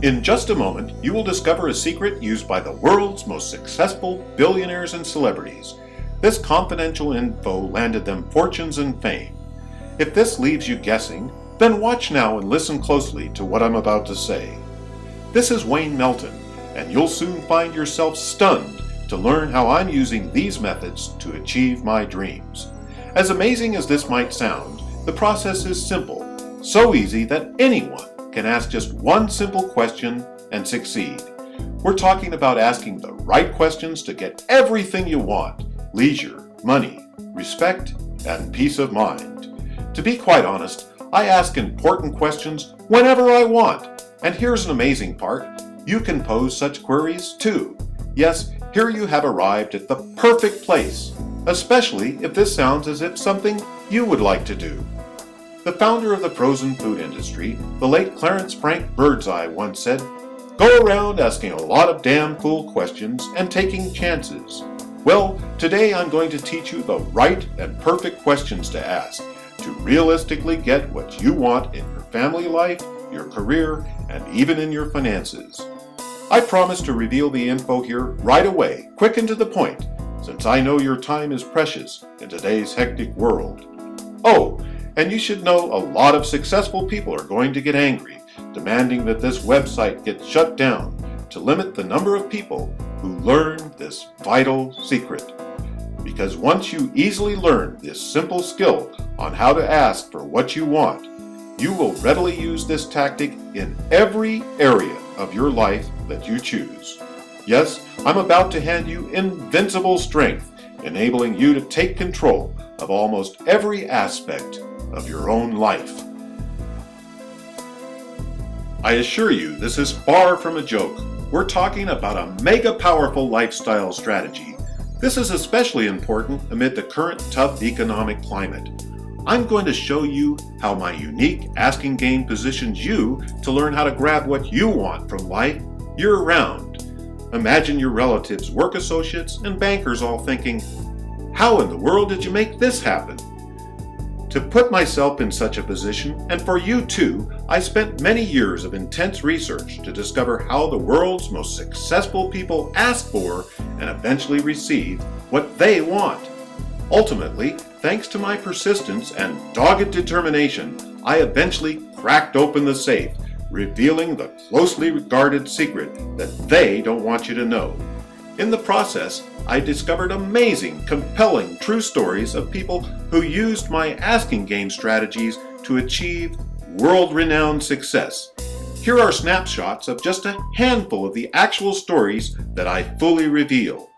In just a moment, you will discover a secret used by the world's most successful billionaires and celebrities. This confidential info landed them fortunes and fame. If this leaves you guessing, then watch now and listen closely to what I'm about to say. This is Wayne Melton, and you'll soon find yourself stunned to learn how I'm using these methods to achieve my dreams. As amazing as this might sound, the process is simple, so easy that anyone can ask just one simple question and succeed. We're talking about asking the right questions to get everything you want: leisure, money, respect, and peace of mind. To be quite honest, I ask important questions whenever I want. And here's an amazing part: you can pose such queries too. Yes, here you have arrived at the perfect place, especially if this sounds as if something you would like to do. The founder of the frozen food industry, the late Clarence Frank Birdseye, once said, "Go around asking a lot of damn fool questions and taking chances." Well, today I'm going to teach you the right and perfect questions to ask to realistically get what you want in your family life, your career, and even in your finances. I promise to reveal the info here right away, quick and to the point, since I know your time is precious in today's hectic world. Oh, and you should know a lot of successful people are going to get angry, demanding that this website get shut down to limit the number of people who learn this vital secret. Because once you easily learn this simple skill on how to ask for what you want, you will readily use this tactic in every area of your life that you choose. Yes, I'm about to hand you invincible strength, enabling you to take control of almost every aspect of your own life. I assure you, this is far from a joke. We're talking about a mega powerful lifestyle strategy. This is especially important amid the current tough economic climate. I'm going to show you how my unique asking game positions you to learn how to grab what you want from life year-round. Imagine your relatives, work associates, and bankers all thinking, "How in the world did you make this happen?" To put myself in such a position, and for you too, I spent many years of intense research to discover how the world's most successful people ask for and eventually receive what they want. Ultimately, thanks to my persistence and dogged determination, I eventually cracked open the safe, revealing the closely guarded secret that they don't want you to know. In the process, I discovered amazing, compelling, true stories of people who used my asking game strategies to achieve world-renowned success. Here are snapshots of just a handful of the actual stories that I fully reveal.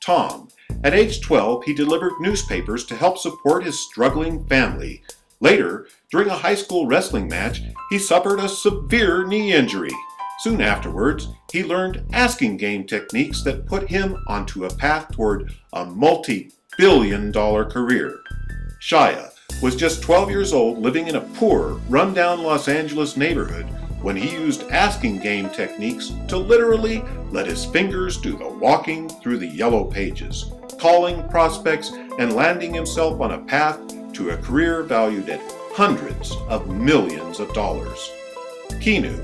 Tom. At age 12, he delivered newspapers to help support his struggling family. Later, during a high school wrestling match, he suffered a severe knee injury. Soon afterwards, he learned asking game techniques that put him onto a path toward a multi-billion-dollar career. Shia was just 12 years old, living in a poor, run-down Los Angeles neighborhood when he used asking game techniques to literally let his fingers do the walking through the yellow pages, calling prospects and landing himself on a path to a career valued at hundreds of millions of dollars. Kinu.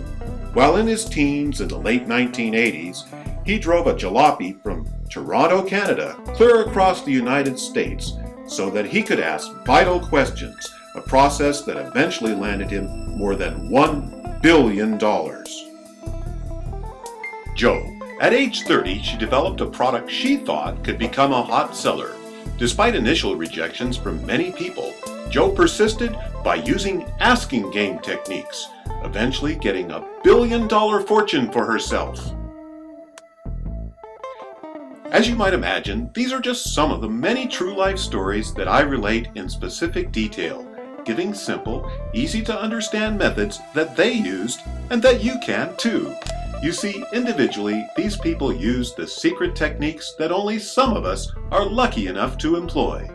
While in his teens in the late 1980s, he drove a jalopy from Toronto, Canada, clear across the United States so that he could ask vital questions, a process that eventually landed him more than $1 billion. Jo. At age 30, she developed a product she thought could become a hot seller. Despite initial rejections from many people, Jo persisted by using asking game techniques, eventually getting a billion-dollar fortune for herself. As you might imagine, these are just some of the many true life stories that I relate in specific detail, giving simple, easy-to-understand methods that they used and that you can too. You see, individually, these people use the secret techniques that only some of us are lucky enough to employ.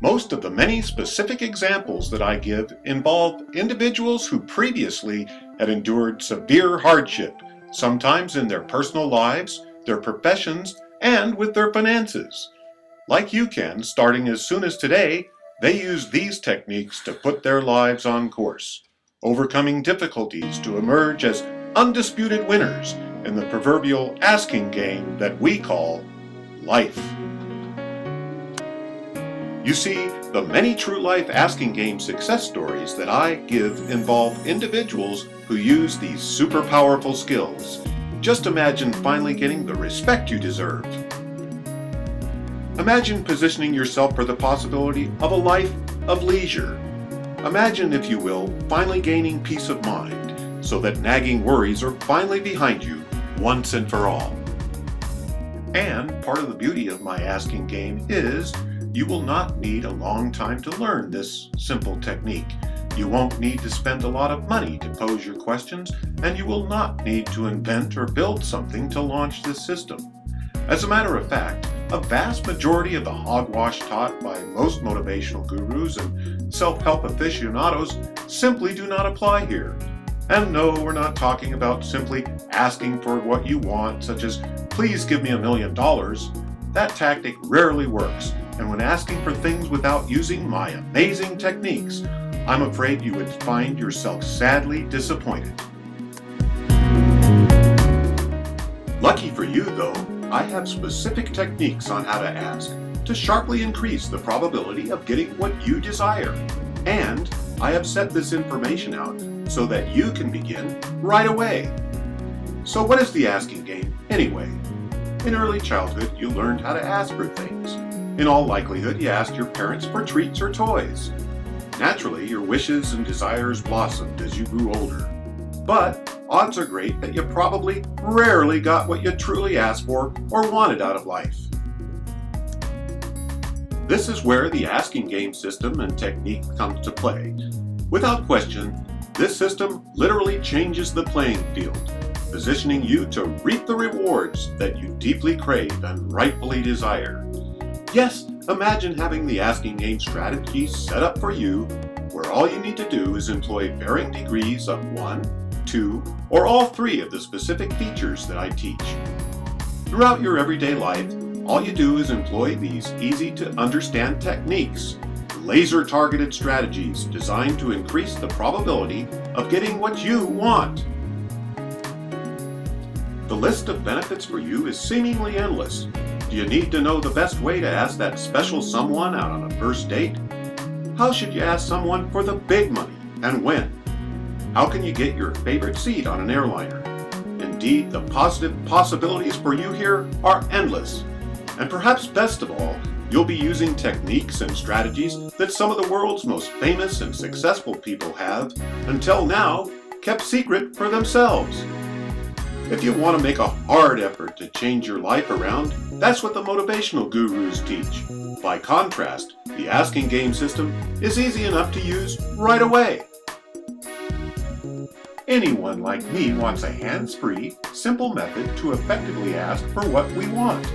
Most of the many specific examples that I give involve individuals who previously had endured severe hardship, sometimes in their personal lives, their professions, and with their finances. Like you can, starting as soon as today, they use these techniques to put their lives on course. overcoming difficulties to emerge as undisputed winners in the proverbial asking game that we call life. You see, the many true life asking game success stories that I give involve individuals who use these super powerful skills. Just imagine finally getting the respect you deserve. Imagine positioning yourself for the possibility of a life of leisure. Imagine, if you will, finally gaining peace of mind so that nagging worries are finally behind you once and for all. And part of the beauty of my asking game is you will not need a long time to learn this simple technique. You won't need to spend a lot of money to pose your questions, and you will not need to invent or build something to launch this system. As a matter of fact, a vast majority of the hogwash taught by most motivational gurus and self-help aficionados simply do not apply here. And no, we're not talking about simply asking for what you want, such as, please give me $1 million. That tactic rarely works, and when asking for things without using my amazing techniques, I'm afraid you would find yourself sadly disappointed. Lucky for you, though, I have specific techniques on how to ask to sharply increase the probability of getting what you desire. And I have set this information out so that you can begin right away. So what is the asking game anyway? In early childhood, you learned how to ask for things. In all likelihood, you asked your parents for treats or toys. Naturally, your wishes and desires blossomed as you grew older. But odds are great that you probably rarely got what you truly asked for or wanted out of life. This is where the asking game system and technique comes to play. Without question, this system literally changes the playing field, positioning you to reap the rewards that you deeply crave and rightfully desire. Yes, imagine having the asking game strategy set up for you, where all you need to do is employ varying degrees of 1, 2, or all 3 of the specific features that I teach. Throughout your everyday life, all you do is employ these easy-to-understand techniques, laser-targeted strategies designed to increase the probability of getting what you want. The list of benefits for you is seemingly endless. Do you need to know the best way to ask that special someone out on a first date? How should you ask someone for the big money and when? How can you get your favorite seat on an airliner? Indeed, the positive possibilities for you here are endless. And perhaps best of all, you'll be using techniques and strategies that some of the world's most famous and successful people have, until now, kept secret for themselves. If you want to make a hard effort to change your life around, that's what the motivational gurus teach. By contrast, the asking game system is easy enough to use right away. Anyone like me wants a hands-free, simple method to effectively ask for what we want.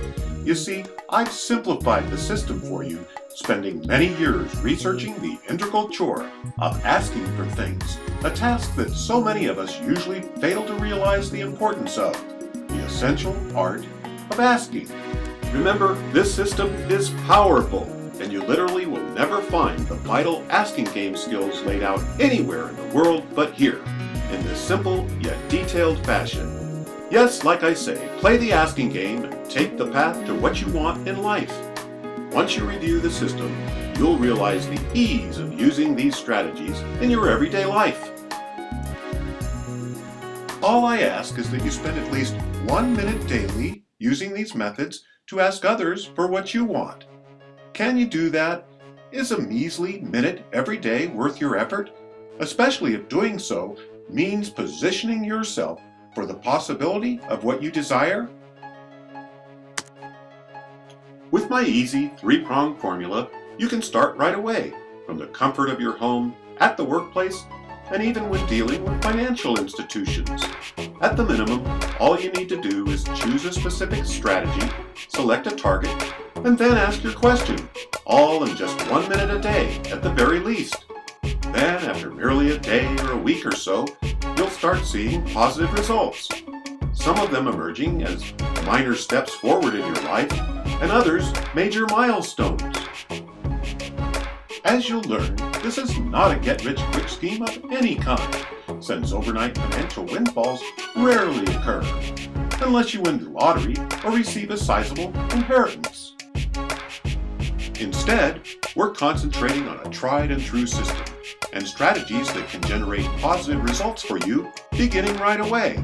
You see, I've simplified the system for you, spending many years researching the integral chore of asking for things, a task that so many of us usually fail to realize the importance of, the essential art of asking. Remember, this system is powerful, and you literally will never find the vital asking game skills laid out anywhere in the world but here, in this simple yet detailed fashion. Yes, like I say, play the asking game and take the path to what you want in life. Once you review the system, you'll realize the ease of using these strategies in your everyday life. All I ask is that you spend at least 1 minute daily using these methods to ask others for what you want. Can you do that? Is a measly minute every day worth your effort? Especially if doing so means positioning yourself for the possibility of what you desire? With my easy 3-pronged formula, you can start right away, from the comfort of your home, at the workplace, and even when dealing with financial institutions. At the minimum, all you need to do is choose a specific strategy, select a target, and then ask your question, all in just 1 minute a day at the very least. Then, after merely a day or a week or so, you'll start seeing positive results. Some of them emerging as minor steps forward in your life, and others major milestones. As you'll learn, this is not a get-rich-quick scheme of any kind, since overnight financial windfalls rarely occur, unless you win the lottery or receive a sizable inheritance. Instead, we're concentrating on a tried-and-true system and strategies that can generate positive results for you beginning right away.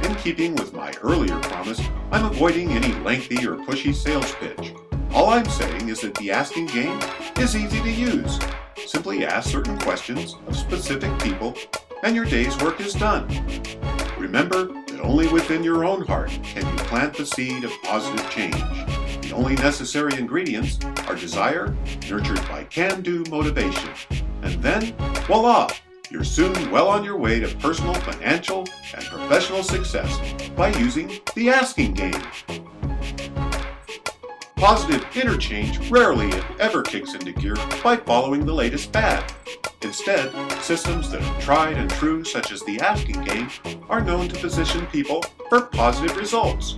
In keeping with my earlier promise, I'm avoiding any lengthy or pushy sales pitch. All I'm saying is that the asking game is easy to use. Simply ask certain questions of specific people and your day's work is done. Remember that only within your own heart can you plant the seed of positive change. The only necessary ingredients are desire, nurtured by can-do motivation. And then, voila! You're soon well on your way to personal, financial, and professional success by using the asking game. Positive interchange rarely, if ever, kicks into gear by following the latest fad. Instead, systems that are tried and true, such as the asking game, are known to position people for positive results.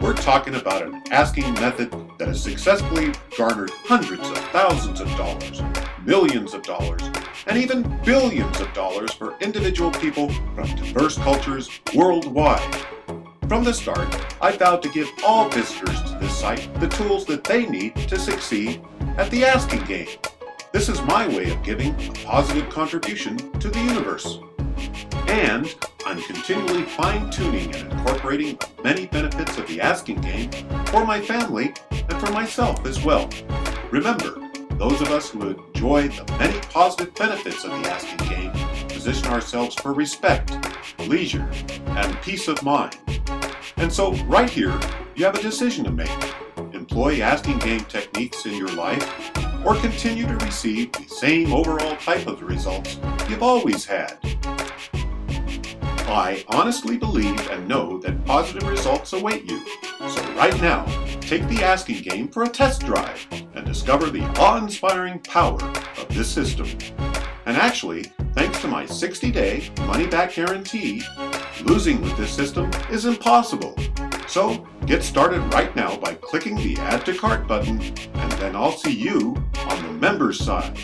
We're talking about an asking method that has successfully garnered hundreds of thousands of dollars, millions of dollars, and even billions of dollars for individual people from diverse cultures worldwide. From the start, I vowed to give all visitors to this site the tools that they need to succeed at the asking game. This is my way of giving a positive contribution to the universe. And I'm continually fine-tuning and incorporating the many benefits of the asking game for my family and for myself as well. Remember, those of us who enjoy the many positive benefits of the asking game position ourselves for respect, leisure, and peace of mind. And so, right here, you have a decision to make. Employ asking game techniques in your life, or continue to receive the same overall type of results you've always had. I honestly believe and know that positive results await you. So right now, take the asking game for a test drive and discover the awe-inspiring power of this system. And actually, thanks to my 60-day money-back guarantee, losing with this system is impossible. So get started right now by clicking the Add to Cart button, and then I'll see you on the members side.